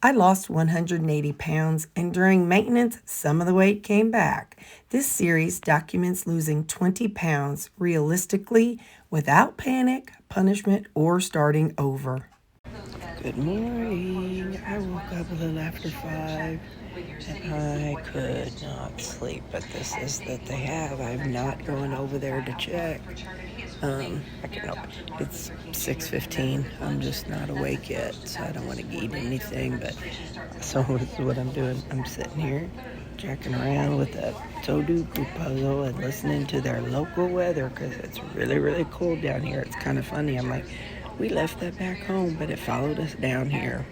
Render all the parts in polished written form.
I lost 180 pounds, and during maintenance, some of the weight came back. This series documents losing 20 pounds realistically without panic, punishment, or starting over. Good morning. I woke up a little after 5 and I could not sleep, but this is that they have. I'm not going over there to check. I can open. It's 6:15. I'm just not awake yet, so I don't want to eat anything. But so this is what I'm doing. I'm sitting here, jacking around with a Sudoku puzzle and listening to their local weather because it's really, really cold down here. It's kind of funny. I'm like, we left that back home, but it followed us down here.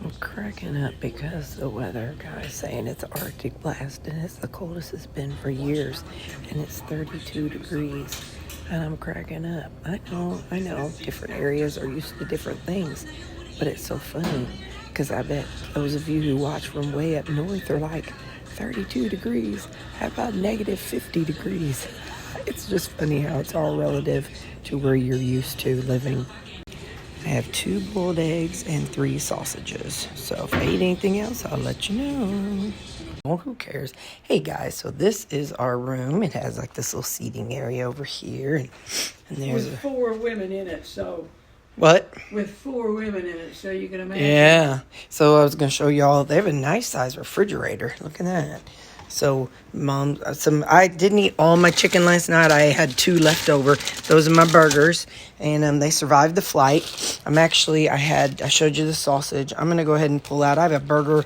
I'm cracking up because the weather guy's saying it's Arctic blast and it's the coldest it's been for years, and it's 32 degrees. And I'm cracking up. I know, different areas are used to different things, but it's so funny because I bet those of you who watch from way up north are like 32 degrees. How about negative 50 degrees? It's just funny how it's all relative to where you're used to living. I have 2 boiled eggs and 3 sausages. So if I eat anything else, I'll let you know. Well, who cares? Hey guys, so this is our room. It has like this little seating area over here, and there's with 4 women in it, so. What? With 4 women in it, so you can imagine. Yeah. So I was gonna show y'all. They have a nice size refrigerator. Look at that. So I didn't eat all my chicken last night. I had 2 left over. Those are my burgers, and they survived the flight. I showed you the sausage. I'm gonna go ahead and pull out. I have a burger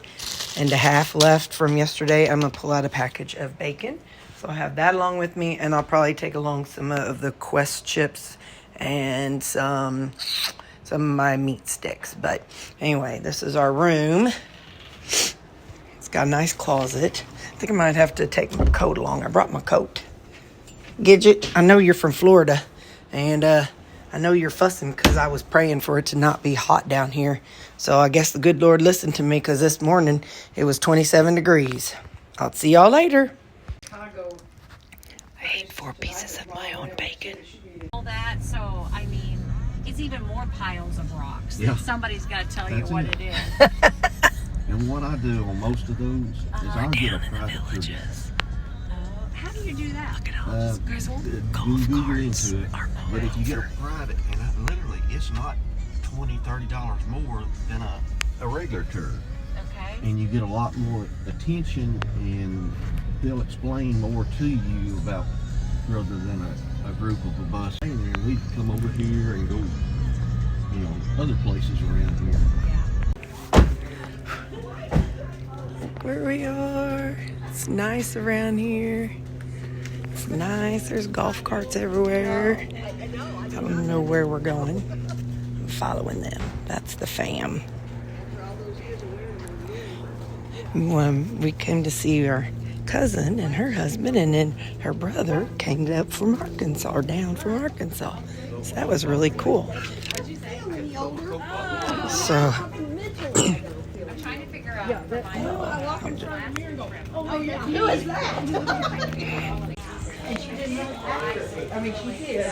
and a half left from yesterday. I'm gonna pull out a package of bacon. So I have that along with me, and I'll probably take along some of the Quest chips and some of my meat sticks. But anyway, this is our room. It's got a nice closet. I think I might have to take my coat along. I brought my coat. Gidget, I know you're from Florida, and I know you're fussing because I was praying for it to not be hot down here. So I guess the good Lord listened to me because this morning it was 27 degrees. I'll see y'all later. I ate 4 pieces of my own bacon. All that, so I mean, it's even more piles of rocks. Yeah. Somebody's got to tell you what it is. And what I do on most of those is I'll get a private tour. How do you do that? Google into it. But if you get a private, and literally it's not $20-$30 more than a regular tour. Okay. And you get a lot more attention, and they'll explain more to you about rather than a group of a bus. And we can come over here and go, other places around here. Where we are. It's nice around here. It's nice. There's golf carts everywhere. I don't know where we're going. I'm following them. That's the fam. We came to see our cousin and her husband, and then her brother came up from Arkansas, or down from Arkansas. So that was really cool. So Who is that? And she didn't know. I mean, she did,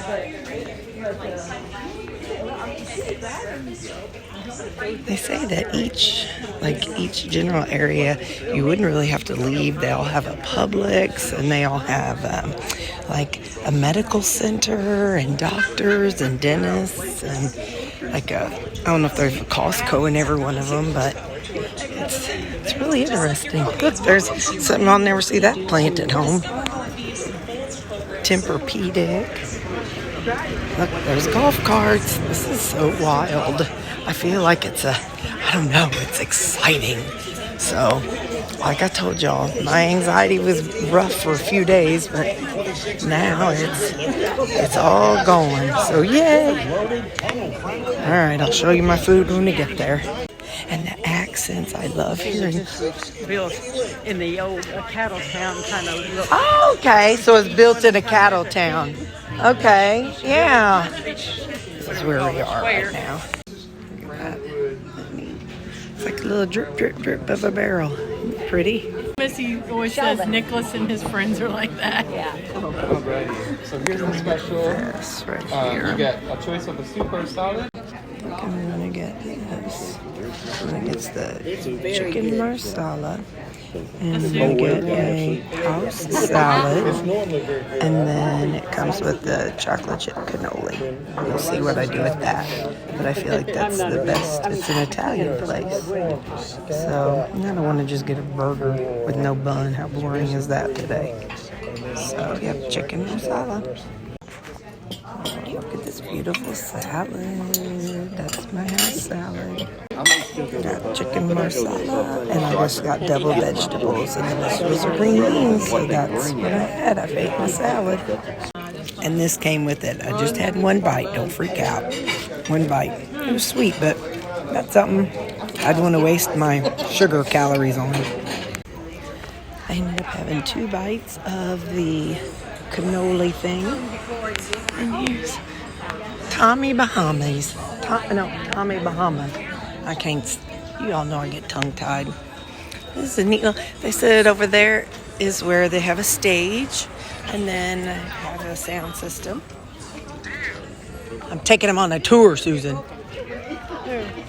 they say that each general area, you wouldn't really have to leave. They all have a Publix, and they all have like a medical center and doctors and dentists, and like I don't know if there's a Costco in every one of them, but it's really interesting. Look, there's something I'll never see that plant at home. Tempur-Pedic. Look, there's golf carts. This is so wild. I feel like it's exciting. So, like I told y'all, my anxiety was rough for a few days, but now it's all going. So, yay! All right, I'll show you my food when we get there. And the accents, I love hearing. built in the old cattle town kind of look. Oh, okay, so it's built in a cattle town. Okay, yeah. This is where we are right now. Look at that. It's like a little drip, drip, drip of a barrel. Pretty. Bessie always says Nicholas and his friends are like that. Yeah. Alright, so here's the special. This right here. You get a choice of a soup or salad. I think I'm gonna get this. I'm gonna get the chicken marsala. And I'm gonna get a house salad. And then it comes with the chocolate chip cannoli. We'll see what I do with that. But I feel like that's the best. It's an Italian place. So I don't want to just get a burger with no bun. How boring is that today? So, yep, chicken marsala. Look at this beautiful salad. That's my house salad. Got chicken marsala, and I just got double vegetables, and the rest was green beans, so that's what I had. I've ate my salad. And this came with it. I just had one bite. Don't freak out. One bite. It was sweet, but that's something I'd want to waste my sugar calories on. I ended up having 2 bites of the cannoli thing. And here's Tommy Bahamas. Tommy Bahama. I can't, you all know I get tongue-tied. This is a neat little, they said over there is where they have a stage and then have a sound system. I'm taking them on a tour, Susan.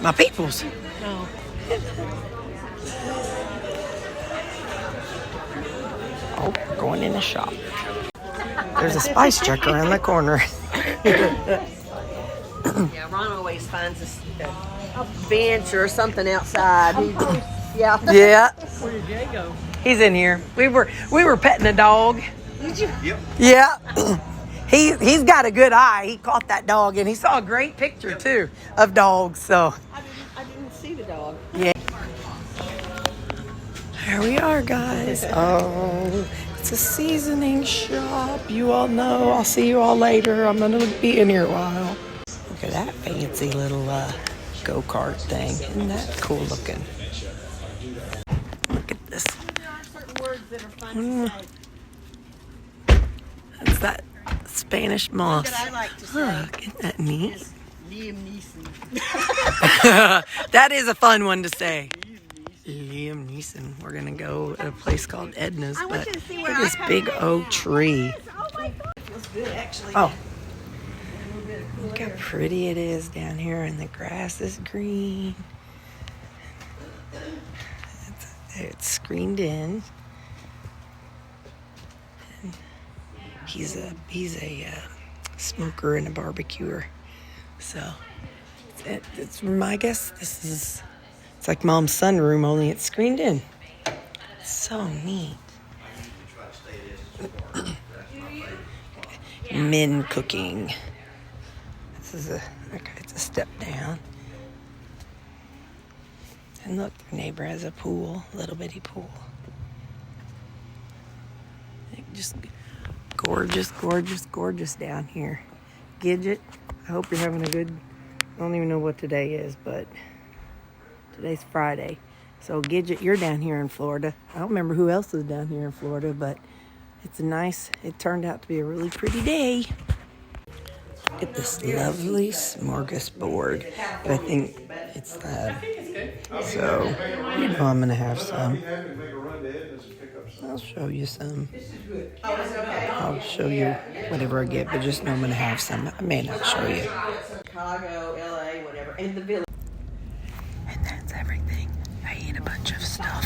My peoples. No. Oh, we're going in the shop. There's a spice check around the corner. Yeah, Ron always finds a bench or something outside. Yeah. Yeah. Where did Jay go? He's in here. We were petting a dog. Did you? Yep. Yeah. He's got a good eye. He caught that dog and he saw a great picture too of dogs. So I didn't see the dog. yeah. Here we are, guys. Oh, it's a seasoning shop. You all know. I'll see you all later. I'm gonna be in here a while. Look at that fancy little go-kart thing. Isn't that cool looking? Look at this. That's that Spanish moss. I like to say. Look, isn't that neat? Liam Neeson. That is a fun one to say. Liam Neeson. We're gonna go to a place called Edna's, but look at this big oak tree. Oh, look how pretty it is down here, and the grass is green. It's screened in. And he's a smoker and a barbecuer, so it's my guess. It's like Mom's sunroom, only it's screened in. It's so neat. Men cooking. This is it's a step down. And look, their neighbor has a pool, little bitty pool. Just gorgeous, gorgeous, gorgeous down here. Gidget, I hope you're having a good, I don't even know what today is, but today's Friday. So Gidget, you're down here in Florida. I don't remember who else is down here in Florida, but it turned out to be a really pretty day. Look at this lovely smorgasbord. I think it's so, I'm going to have some. I'll show you some. I'll show you whatever I get, but just know I'm going to have some. I may not show you. Chicago, LA, whatever. And the village. And that's everything. I ate a bunch of stuff.